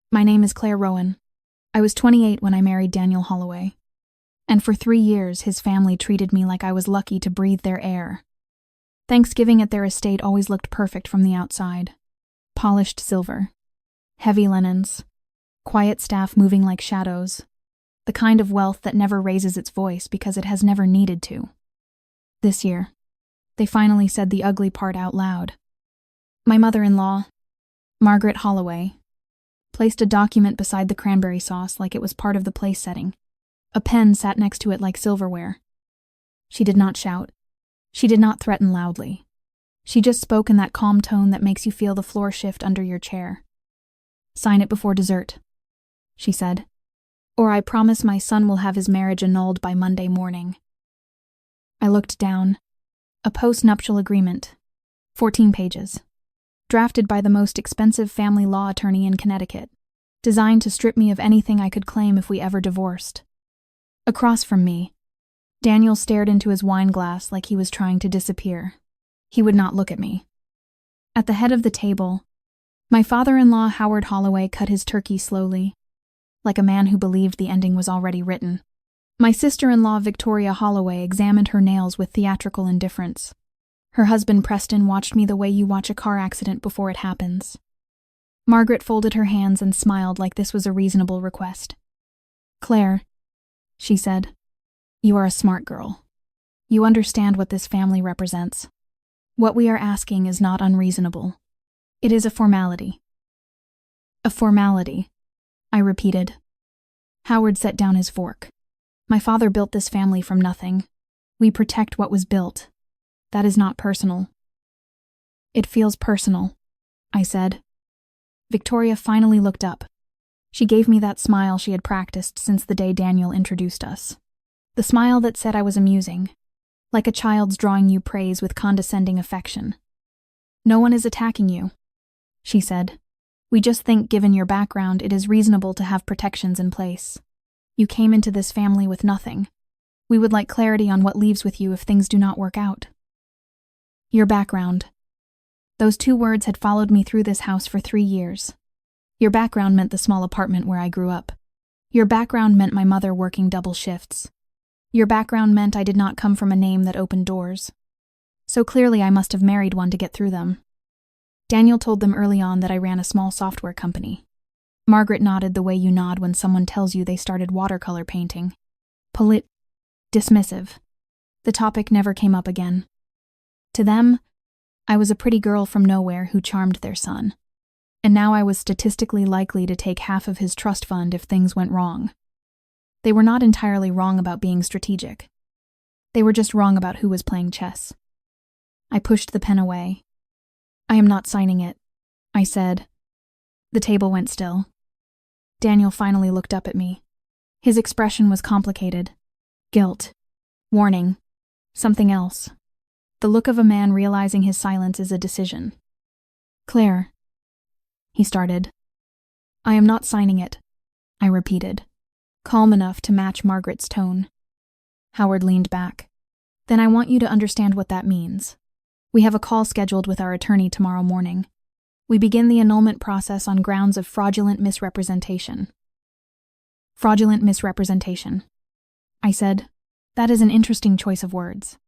My name is Claire Rowan. I was 28 when I married Daniel Holloway. And for 3 years, his family treated me like I was lucky to breathe their air. Thanksgiving at their estate always looked perfect from the outside. Polished silver, heavy linens, quiet staff moving like shadows, the kind of wealth that never raises its voice because it has never needed to. This year, they finally said the ugly part out loud. My mother-in-law, Margaret Holloway, placed a document beside the cranberry sauce like it was part of the place setting. A pen sat next to it like silverware. She did not shout. She did not threaten loudly. She just spoke in that calm tone that makes you feel the floor shift under your chair. "Sign it before dessert," she said, "or I promise my son will have his marriage annulled by Monday morning." I looked down. A post-nuptial agreement. 14 pages. Drafted by the most expensive family law attorney in Connecticut. Designed to strip me of anything I could claim if we ever divorced. Across from me, Daniel stared into his wine glass like he was trying to disappear. He would not look at me. At the head of the table, my father-in-law Howard Holloway cut his turkey slowly, like a man who believed the ending was already written. My sister-in-law Victoria Holloway examined her nails with theatrical indifference. Her husband Preston watched me the way you watch a car accident before it happens. Margaret folded her hands and smiled like this was a reasonable request. "Claire," she said, "you are a smart girl. You understand what this family represents. What we are asking is not unreasonable. It is a formality." "A formality," I repeated. Howard set down his fork. "My father built this family from nothing. We protect what was built. That is not personal." "It feels personal," I said. Victoria finally looked up. She gave me that smile she had practiced since the day Daniel introduced us. The smile that said I was amusing, like a child's drawing you praise with condescending affection. "No one is attacking you," she said. "We just think, given your background, it is reasonable to have protections in place. You came into this family with nothing. We would like clarity on what leaves with you if things do not work out." Your background. Those 2 words had followed me through this house for 3 years. Your background meant the small apartment where I grew up. Your background meant my mother working double shifts. Your background meant I did not come from a name that opened doors. So clearly I must have married one to get through them. Daniel told them early on that I ran a small software company. Margaret nodded the way you nod when someone tells you they started watercolor painting. Dismissive. The topic never came up again. To them, I was a pretty girl from nowhere who charmed their son. And now I was statistically likely to take half of his trust fund if things went wrong. They were not entirely wrong about being strategic. They were just wrong about who was playing chess. I pushed the pen away. "I am not signing it," I said. The table went still. Daniel finally looked up at me. His expression was complicated. Guilt. Warning. Something else. The look of a man realizing his silence is a decision. "Claire," he started. "I am not signing it," I repeated, calm enough to match Margaret's tone. Howard leaned back. "Then I want you to understand what that means. We have a call scheduled with our attorney tomorrow morning. We begin the annulment process on grounds of fraudulent misrepresentation." "Fraudulent misrepresentation," I said. "That is an interesting choice of words."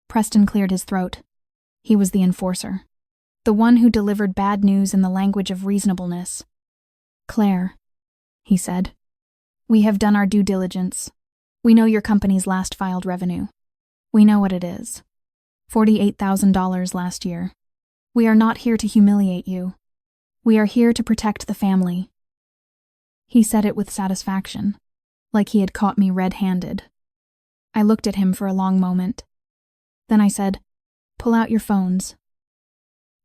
Preston cleared his throat. He was the enforcer. The one who delivered bad news in the language of reasonableness. "Claire," he said, "we have done our due diligence. We know your company's last filed revenue. We know what it is. $48,000 last year. We are not here to humiliate you. We are here to protect the family." He said it with satisfaction, like he had caught me red-handed. I looked at him for a long moment. Then I said, "Pull out your phones."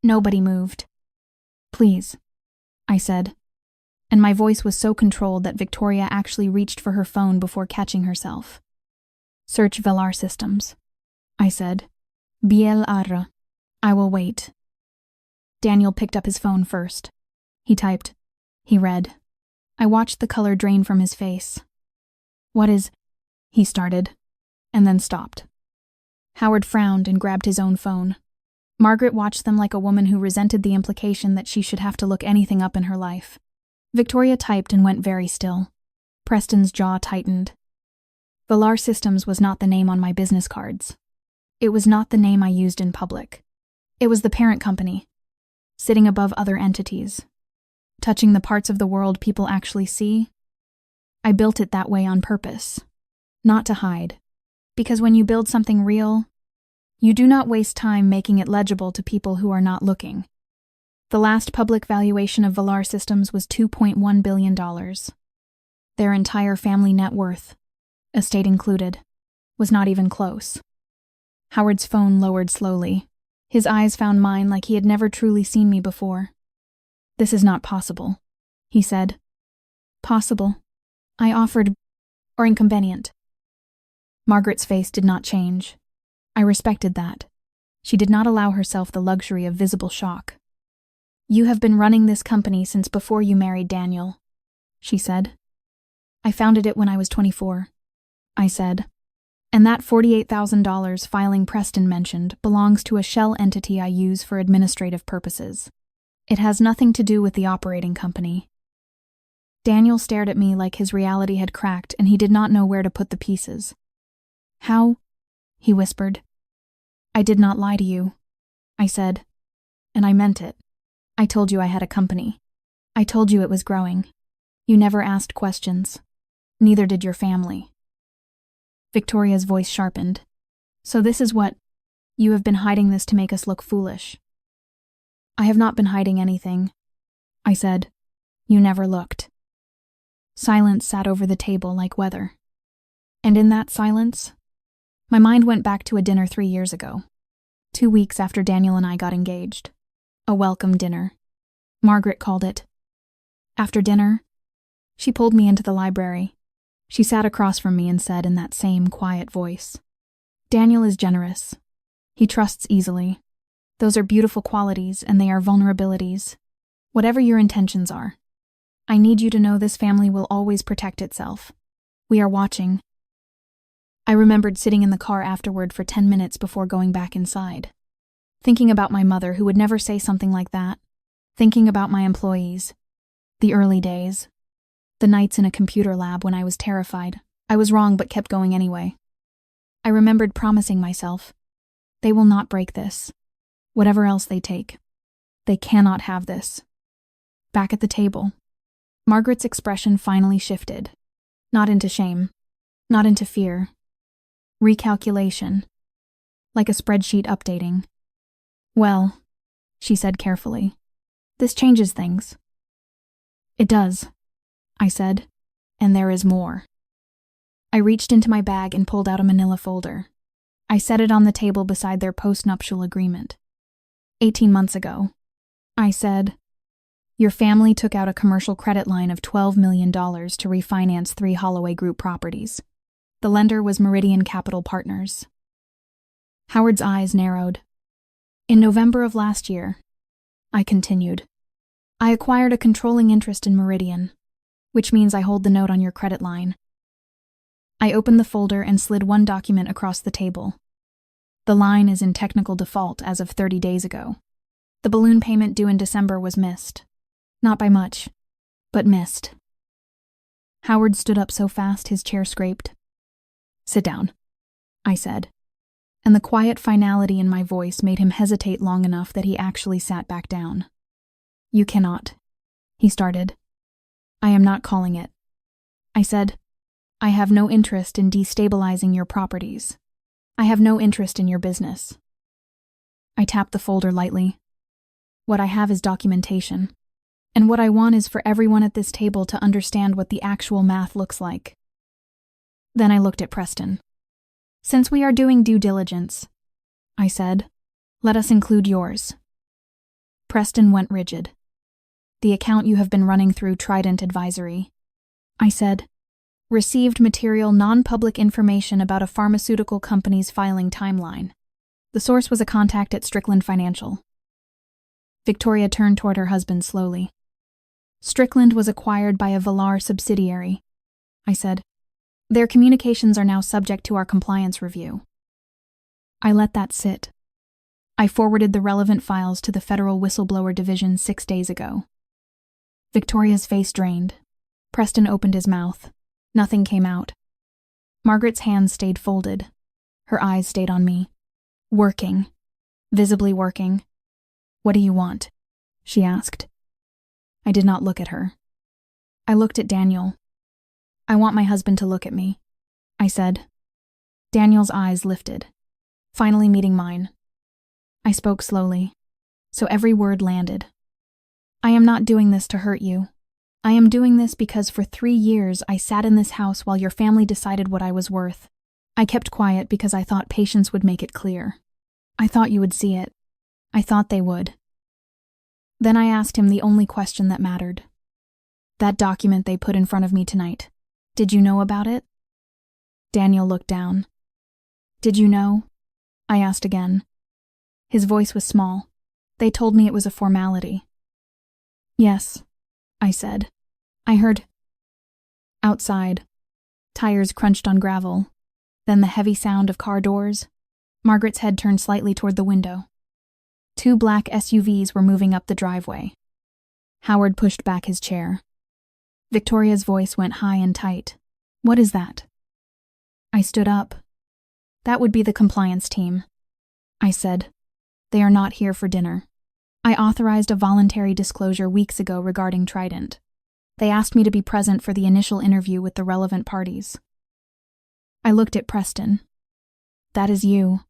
Nobody moved. "Please," I said, and my voice was so controlled that Victoria actually reached for her phone before catching herself. "Search Velar Systems," I said. "BLR. I will wait." Daniel picked up his phone first. He typed. He read. I watched the color drain from his face. "What is—" he started, and then stopped. Howard frowned and grabbed his own phone. Margaret watched them like a woman who resented the implication that she should have to look anything up in her life. Victoria typed and went very still. Preston's jaw tightened. Valar Systems was not the name on my business cards. It was not the name I used in public. It was the parent company, sitting above other entities, touching the parts of the world people actually see. I built it that way on purpose, not to hide, because when you build something real, you do not waste time making it legible to people who are not looking. The last public valuation of Valar Systems was $2.1 billion. Their entire family net worth, estate included, was not even close. Howard's phone lowered slowly. His eyes found mine like he had never truly seen me before. "This is not possible," he said. "Possible," I offered, "or inconvenient." Margaret's face did not change. I respected that. She did not allow herself the luxury of visible shock. "You have been running this company since before you married Daniel," she said. "I founded it when I was 24, I said. "And that $48,000 filing Preston mentioned belongs to a shell entity I use for administrative purposes. It has nothing to do with the operating company." Daniel stared at me like his reality had cracked and he did not know where to put the pieces. "How?" he whispered. "I did not lie to you," I said. "And I meant it. I told you I had a company. I told you it was growing. You never asked questions. Neither did your family." Victoria's voice sharpened. "So this is what... You have been hiding this to make us look foolish." "I have not been hiding anything," I said. "You never looked." Silence sat over the table like weather. And in that silence, my mind went back to a dinner 3 years ago, 2 weeks after Daniel and I got engaged. A welcome dinner. Margaret called it. After dinner, she pulled me into the library. She sat across from me and said in that same quiet voice, "Daniel is generous. He trusts easily. Those are beautiful qualities and they are vulnerabilities. Whatever your intentions are, I need you to know this family will always protect itself. We are watching." I remembered sitting in the car afterward for 10 minutes before going back inside, thinking about my mother who would never say something like that, thinking about my employees, the early days, the nights in a computer lab when I was terrified. I was wrong but kept going anyway. I remembered promising myself, they will not break this. Whatever else they take. They cannot have this. Back at the table, Margaret's expression finally shifted. Not into shame. Not into fear. Recalculation. Like a spreadsheet updating. "Well," she said carefully, "this changes things." "It does," I said, "and there is more." I reached into my bag and pulled out a manila folder. I set it on the table beside their post-nuptial agreement. 18 months ago, I said, "Your family took out a commercial credit line of $12 million to refinance 3 Holloway Group properties. The lender was Meridian Capital Partners." Howard's eyes narrowed. "In November of last year," I continued, "I acquired a controlling interest in Meridian, which means I hold the note on your credit line." I opened the folder and slid one document across the table. The line is in technical default as of 30 days ago. The balloon payment due in December was missed. Not by much, but missed. Howard stood up so fast his chair scraped. "Sit down," I said, and the quiet finality in my voice made him hesitate long enough that he actually sat back down. "You cannot," he started. "I am not calling it." I said, "I have no interest in destabilizing your properties. I have no interest in your business." I tapped the folder lightly. "What I have is documentation, and what I want is for everyone at this table to understand what the actual math looks like." Then I looked at Preston. "Since we are doing due diligence," I said, "let us include yours." Preston went rigid. "The account you have been running through Trident Advisory," I said, "received material non-public information about a pharmaceutical company's filing timeline. The source was a contact at Strickland Financial." Victoria turned toward her husband slowly. "Strickland was acquired by a Valar subsidiary," I said. "Their communications are now subject to our compliance review." I let that sit. I forwarded the relevant files to the Federal Whistleblower Division 6 days ago. Victoria's face drained. Preston opened his mouth. Nothing came out. Margaret's hands stayed folded. Her eyes stayed on me. Working. Visibly working. "What do you want?" she asked. I did not look at her. I looked at Daniel. "I want my husband to look at me," I said. Daniel's eyes lifted, finally meeting mine. I spoke slowly, so every word landed. "I am not doing this to hurt you. I am doing this because for 3 years I sat in this house while your family decided what I was worth. I kept quiet because I thought patience would make it clear. I thought you would see it. I thought they would." Then I asked him the only question that mattered. "That document they put in front of me tonight, did you know about it?" Daniel looked down. "Did you know?" I asked again. His voice was small. "They told me it was a formality." "Yes," I said. "I heard." Outside, tires crunched on gravel, then the heavy sound of car doors. Margaret's head turned slightly toward the window. 2 black SUVs were moving up the driveway. Howard pushed back his chair. Victoria's voice went high and tight. "What is that?" I stood up. "That would be the compliance team," I said. "They are not here for dinner. I authorized a voluntary disclosure weeks ago regarding Trident. They asked me to be present for the initial interview with the relevant parties." I looked at Preston. "That is you."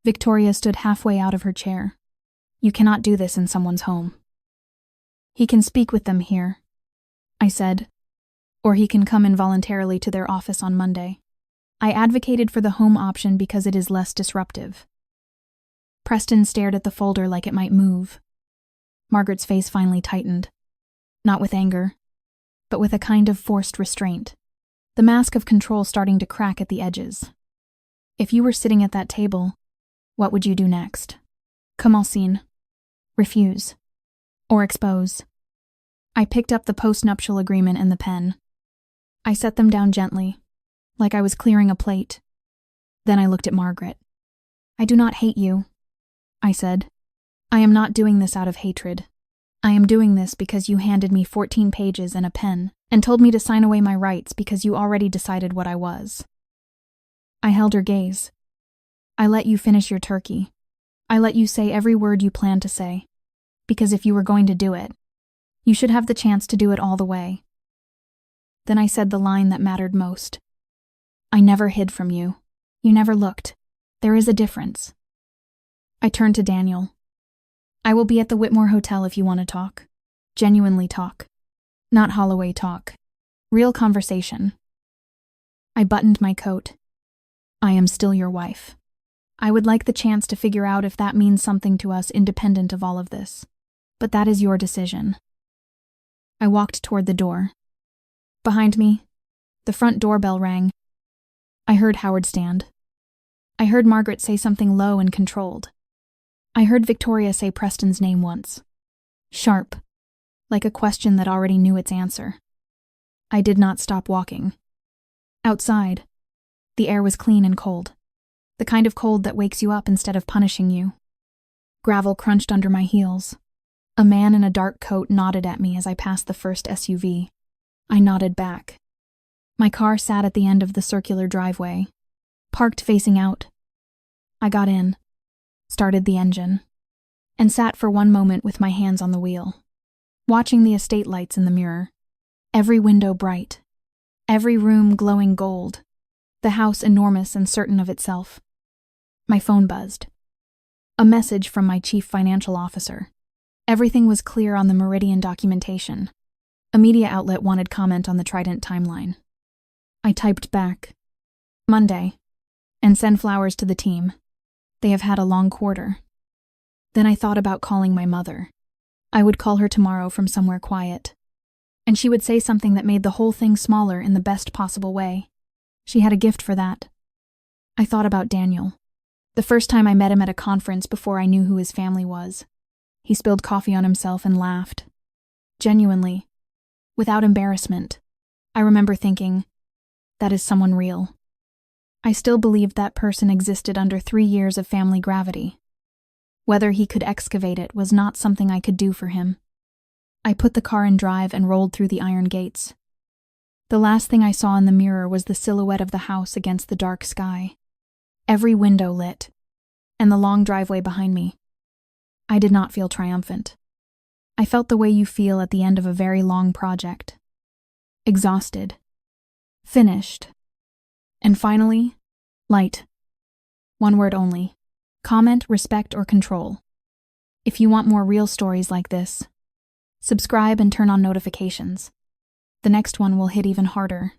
Victoria stood halfway out of her chair. "You cannot do this in someone's home." "He can speak with them here," I said, "or he can come involuntarily to their office on Monday. I advocated for the home option because it is less disruptive." Preston stared at the folder like it might move. Margaret's face finally tightened. Not with anger, but with a kind of forced restraint, the mask of control starting to crack at the edges. "If you were sitting at that table, what would you do next? Kamalsine. Refuse. Or expose." I picked up the post-nuptial agreement and the pen. I set them down gently, like I was clearing a plate. Then I looked at Margaret. "I do not hate you," I said. "I am not doing this out of hatred. I am doing this because you handed me 14 pages and a pen and told me to sign away my rights because you already decided what I was." I held her gaze. "I let you finish your turkey. I let you say every word you planned to say. Because if you were going to do it, you should have the chance to do it all the way." Then I said the line that mattered most. "I never hid from you. You never looked. There is a difference." I turned to Daniel. "I will be at the Whitmore Hotel if you want to talk. Genuinely talk. Not Holloway talk. Real conversation." I buttoned my coat. "I am still your wife. I would like the chance to figure out if that means something to us independent of all of this. But that is your decision." I walked toward the door. Behind me, the front doorbell rang. I heard Howard stand. I heard Margaret say something low and controlled. I heard Victoria say Preston's name once. Sharp, like a question that already knew its answer. I did not stop walking. Outside, the air was clean and cold. The kind of cold that wakes you up instead of punishing you. Gravel crunched under my heels. A man in a dark coat nodded at me as I passed the first SUV. I nodded back. My car sat at the end of the circular driveway, parked facing out. I got in, started the engine, and sat for one moment with my hands on the wheel, watching the estate lights in the mirror. Every window bright, every room glowing gold, the house enormous and certain of itself. My phone buzzed. A message from my chief financial officer. Everything was clear on the Meridian documentation. A media outlet wanted comment on the Trident timeline. I typed back, "Monday, and send flowers to the team. They have had a long quarter." Then I thought about calling my mother. I would call her tomorrow from somewhere quiet, and she would say something that made the whole thing smaller in the best possible way. She had a gift for that. I thought about Daniel. The first time I met him at a conference before I knew who his family was. He spilled coffee on himself and laughed. Genuinely, without embarrassment. I remember thinking, that is someone real. I still believed that person existed under 3 years of family gravity. Whether he could excavate it was not something I could do for him. I put the car in drive and rolled through the iron gates. The last thing I saw in the mirror was the silhouette of the house against the dark sky. Every window lit, and the long driveway behind me. I did not feel triumphant. I felt the way you feel at the end of a very long project. Exhausted. Finished. And finally, light. One word only. Comment, respect, or control. If you want more real stories like this, subscribe and turn on notifications. The next one will hit even harder.